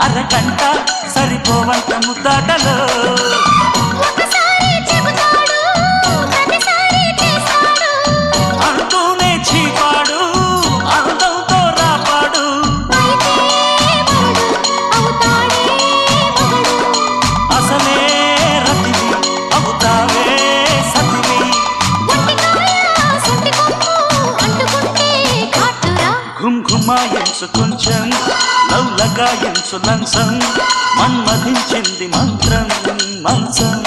అరగంట సరిపోవంత ముద్దాటలో అంటూనే చీపాడు అందంతో రాపాడు అసలే రతివి అవుతావే సతివి ఘుంఘుమాయించు కొంచెం లవ్లగాయించు లంచం మన్మధించింది మంత్రం మంచం